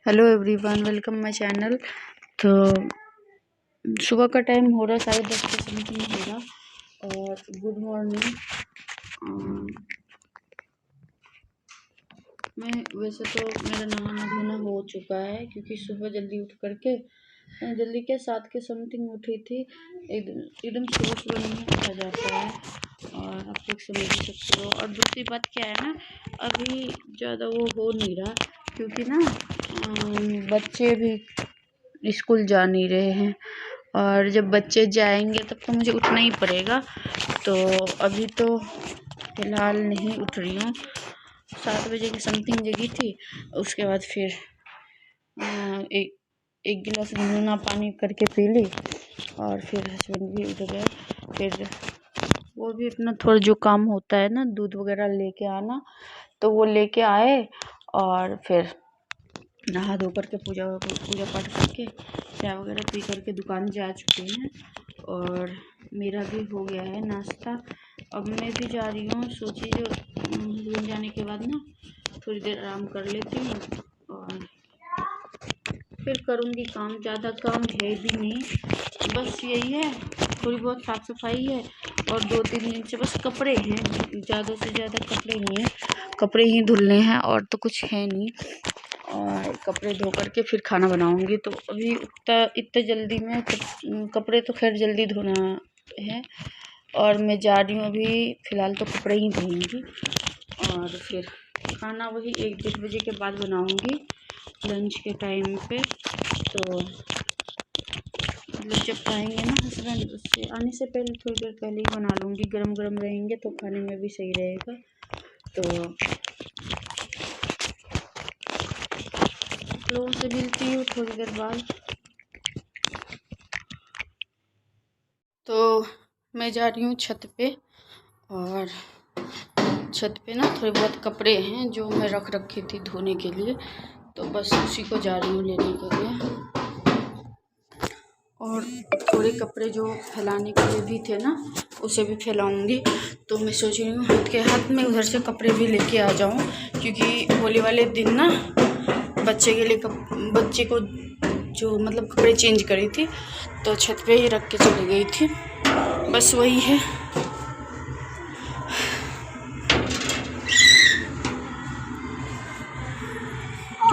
Hello everyone, welcome my channel. तो सुबह का टाइम हो रहा, 10:30 के समथिंग हो रहा। और गुड मॉर्निंग। मैं वैसे तो मेरा नहाना धोना हो चुका है, क्योंकि सुबह जल्दी उठ करके जल्दी के 7 के समथिंग उठी थी। एकदम सुबह नहीं उठा जाता है, और आप लोग समझ ही सकते हो। और दूसरी बात क्या है ना, अभी ज़्यादा वो हो नहीं रहा, क्योंकि ना बच्चे भी स्कूल जा नहीं रहे हैं, और जब बच्चे जाएंगे तब तो मुझे उठना ही पड़ेगा। तो अभी तो फ़िलहाल नहीं उठ रही हूँ। 7 बजे की समथिंग जगी थी। उसके बाद फिर एक गिलास गुनगुना पानी करके पी ली, और फिर हस्बैंड भी उठ गए। फिर वो भी अपना थोड़ा जो काम होता है ना, दूध वगैरह लेके आना, तो वो लेके आए। और फिर नहा धो करके पूजा पाठ करके चाय वगैरह पी करके दुकान जा चुके हैं। और मेरा भी हो गया है नाश्ता। अब मैं भी जा रही हूँ। सोची जो हस्बैंड जाने के बाद ना थोड़ी देर आराम कर लेती हूँ, और फिर करूँगी काम। ज़्यादा काम है भी नहीं, बस यही है, थोड़ी बहुत साफ़ सफाई है, और 2-3 दिन से बस कपड़े हैं। ज़्यादा से ज़्यादा कपड़े नहीं हैं, कपड़े ही धुलने हैं, और तो कुछ है नहीं। और कपड़े धो करके फिर खाना बनाऊंगी। तो अभी इतना जल्दी में कपड़े तो खैर जल्दी धोना है, और मैं जा रही हूँ अभी फ़िलहाल तो कपड़े ही धोऊंगी। और फिर खाना वही 1-1 बजे के बाद बनाऊंगी, लंच के टाइम पे। तो मतलब जब आएंगे ना हस्बैंड, उससे आने से पहले थोड़ी देर पहले ही बना लूँगी। गरम गरम रहेंगे तो खाने में भी सही रहेगा। तो लोगों से मिलती हूँ थोड़ी देर बाद। तो मैं जा रही हूँ छत पे, और छत पे ना थोड़े बहुत कपड़े हैं जो मैं रख रखी थी धोने के लिए, तो बस उसी को जा रही हूँ लेने के लिए। और थोड़े कपड़े जो फैलाने के लिए भी थे ना, उसे भी फैलाऊंगी। तो मैं सोच रही हूँ हाथ में उधर से कपड़े भी लेके आ जाऊँ, क्योंकि होली वाले दिन ना बच्चे के लिए बच्चे को जो मतलब कपड़े चेंज करी थी, तो छत पे ही रख के चली गई थी। बस वही है।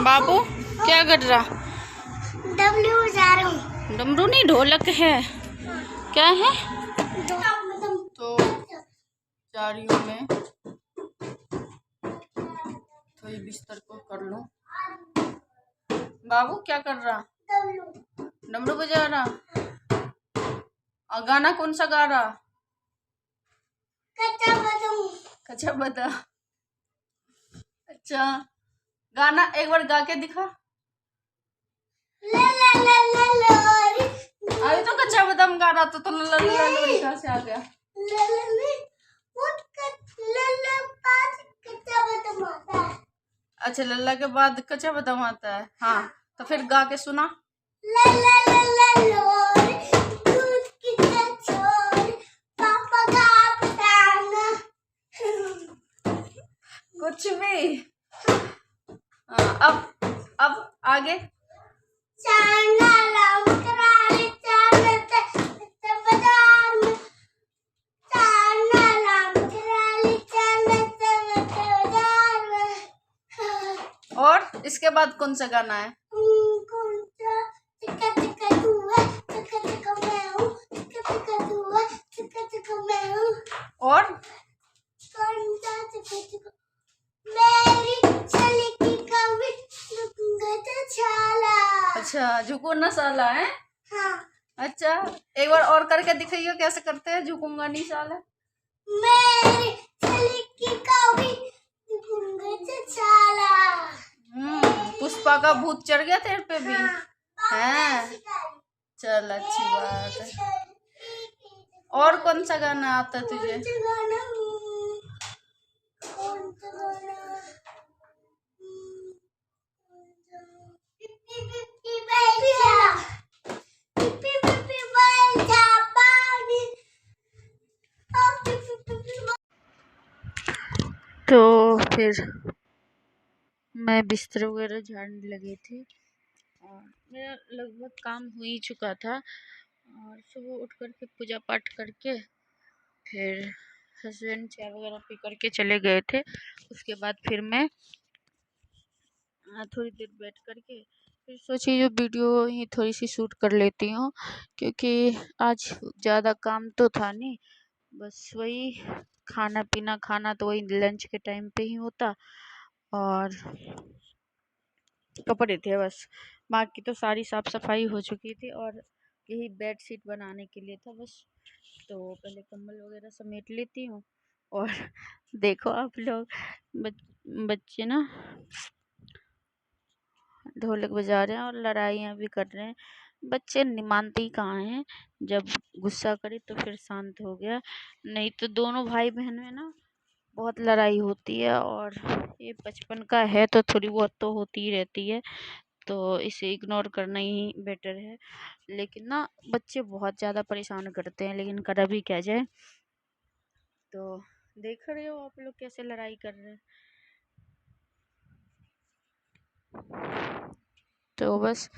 बाबू क्या कर रहा? डमरू बजा रहा हूँ। डमरू नहीं, ढोलक है। क्या है? तो जा रही हूँ मैं, तो ये बिस्तर को कर लूँ। बाबू क्या कर रहा? डमरू बजा रहा। और गाना कौन सा गा रहा? कच्चा बता। अच्छा, गाना एक बार गा के दिखा। अरे तो कच्चा बादाम गा रहा था, तो लोरी कहाँ से आ गया? अच्छा, लल्ला के बाद कच्चा बादाम आता है। हाँ, तो फिर गा के सुना। कुछ भी। अब आगे। और इसके बाद कौन सा गाना है? और अच्छा, झुकूंगा साला है। हाँ। अच्छा, एक बार और करके दिखाइयो कैसे करते हैं झुकूंगा नहीं साला। मेरी चली की कभी झुकूंगा साला। पुष्पा का भूत चढ़ गया तेरे पे भी। हाँ, है चल अच्छी बात है। और कौन सा गाना आता तुझे? तो फिर मैं बिस्तर वगैरह झाड़ने लगी थी और मेरा लगभग काम हो ही चुका था। और सुबह उठ कर के पूजा पाठ करके फिर हस्बैंड चाय वगैरह पी करके चले गए थे। उसके बाद फिर मैं थोड़ी देर बैठ करके फिर सोची जो वीडियो ही थोड़ी सी शूट कर लेती हूँ, क्योंकि आज ज़्यादा काम तो था नहीं, बस वही खाना पीना, खाना तो वही लंच के टाइम पे ही होता और कपड़े थे बस। बाकी तो सारी साफ सफाई हो चुकी थी और यही बेड शीट बनाने के लिए था बस। तो पहले कंबल वगैरह समेट लेती हूँ और देखो आप लोग, बच्चे ना ढोलक बजा रहे हैं और लड़ाइयाँ भी कर रहे हैं। बच्चे मानते ही कहाँ हैं, जब गुस्सा करे तो फिर शांत हो गया, नहीं तो दोनों भाई बहन में ना बहुत लड़ाई होती है। और ये बचपन का है तो थोड़ी बहुत तो होती ही रहती है, तो इसे इग्नोर करना ही बेटर है। लेकिन ना बच्चे बहुत ज़्यादा परेशान करते हैं, लेकिन करा भी क्या जाए। तो देख रहे हो आप लोग कैसे लड़ाई कर रहे हैं। तो बस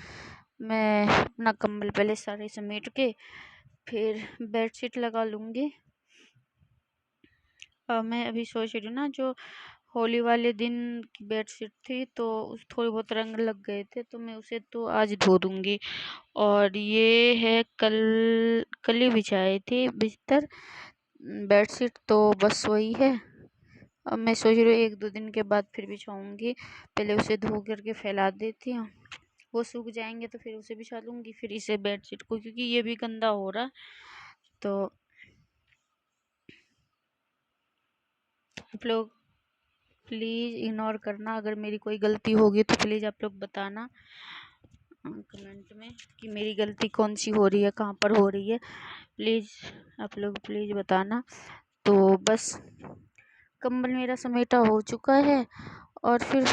मैं अपना कंबल पहले सारे समेट के फिर बेडशीट लगा लूँगी। मैं अभी सोच रही हूँ ना, जो होली वाले दिन की बेडशीट थी तो उस थोड़े बहुत रंग लग गए थे, तो मैं उसे तो आज धो दूँगी। और ये है कल ही बिछाई थी बिस्तर बेडशीट, तो बस वही है। अब मैं सोच रही हूँ 1-2 दिन के बाद फिर बिछाऊँगी। पहले उसे धो करके फैला देती हूँ, वो सूख जाएंगे तो फिर उसे बिछा लूँगी, फिर इसे बेडशीट को, क्योंकि ये भी गंदा हो रहा। तो आप लोग प्लीज़ इग्नोर करना, अगर मेरी कोई गलती होगी तो प्लीज़ आप लोग बताना कमेंट में कि मेरी गलती कौन सी हो रही है, कहाँ पर हो रही है। प्लीज़ आप लोग प्लीज़ बताना। तो बस कंबल मेरा समेटा हो चुका है और फिर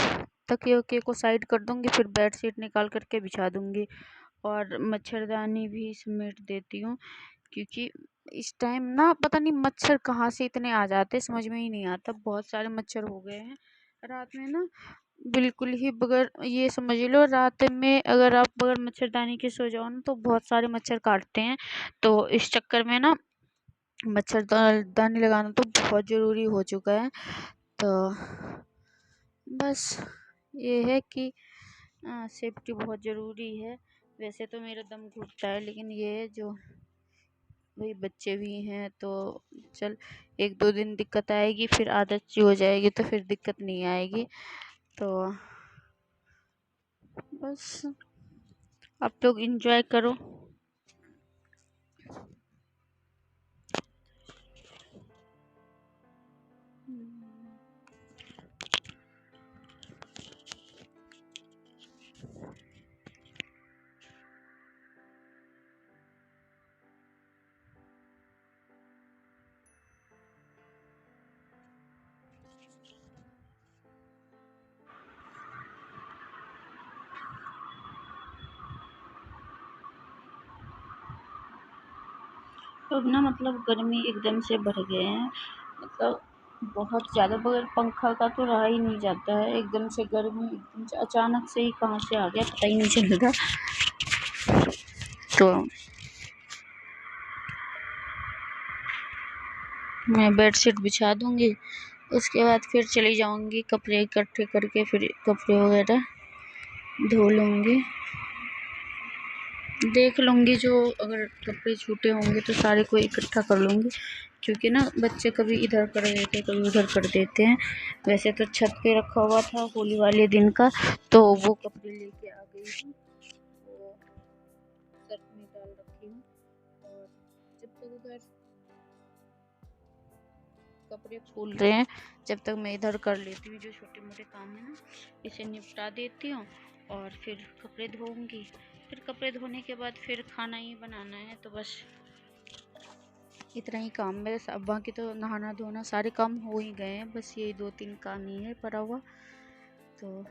तकिए वकिए को साइड कर दूँगी, फिर बेडशीट निकाल करके बिछा दूँगी और मच्छरदानी भी समेट देती हूँ, क्योंकि इस टाइम ना पता नहीं मच्छर कहाँ से इतने आ जाते, समझ में ही नहीं आता। बहुत सारे मच्छर हो गए हैं रात में ना, बिल्कुल ही बगैर, ये समझ लो रात में अगर आप बगैर मच्छरदानी के सो जाओ ना तो बहुत सारे मच्छर काटते हैं। तो इस चक्कर में ना मच्छरदानी लगाना तो बहुत ज़रूरी हो चुका है। तो बस ये है कि सेफ्टी बहुत ज़रूरी है। वैसे तो मेरा दम घुटता है, लेकिन ये है जो भाई बच्चे भी हैं तो चल 1-2 दिन दिक्कत आएगी, फिर आदत सी हो जाएगी तो फिर दिक्कत नहीं आएगी। तो बस आप लोग एंजॉय करो। अब ना मतलब गर्मी एकदम से बढ़ गए हैं, मतलब बहुत ज़्यादा, बगैर पंखा का तो रहा ही नहीं जाता है। एकदम से गर्मी एकदम से अचानक से ही कहाँ से आ गया पता ही नहीं चलता। तो मैं बेडशीट बिछा दूँगी, उसके बाद फिर चली जाऊँगी कपड़े इकट्ठे करके, फिर कपड़े वगैरह धो लूँगी। देख लूँगी जो अगर कपड़े छूटे होंगे तो सारे को इकट्ठा कर लूँगी, क्योंकि ना बच्चे कभी इधर कर देते हैं कभी उधर कर देते हैं। वैसे तो छत पे रखा हुआ था होली वाले दिन का, तो वो कपड़े लेके आ गई हूँ, वो सर्फ में डाल रखी हूँ। और जब तक उधर कपड़े फूल रहे हैं, जब तक मैं इधर कर लेती हूँ जो छोटे मोटे काम है ना, इसे निपटा देती हूँ और फिर कपड़े धोऊंगी। फिर कपड़े धोने के बाद फिर खाना ही बनाना है, तो बस इतना ही काम है। अब बाकी तो नहाना धोना सारे काम हो ही गए हैं, बस यही 2-3 काम ही है पड़ा हुआ। तो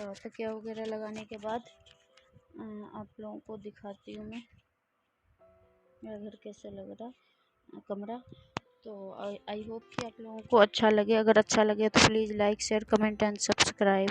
तकिया वगैरह लगाने के बाद आप लोगों को दिखाती हूँ मैं मेरा घर कैसा लग रहा कमरा। तो आई होप कि आप लोगों को अच्छा लगे। अगर अच्छा लगे तो please like share comment and subscribe.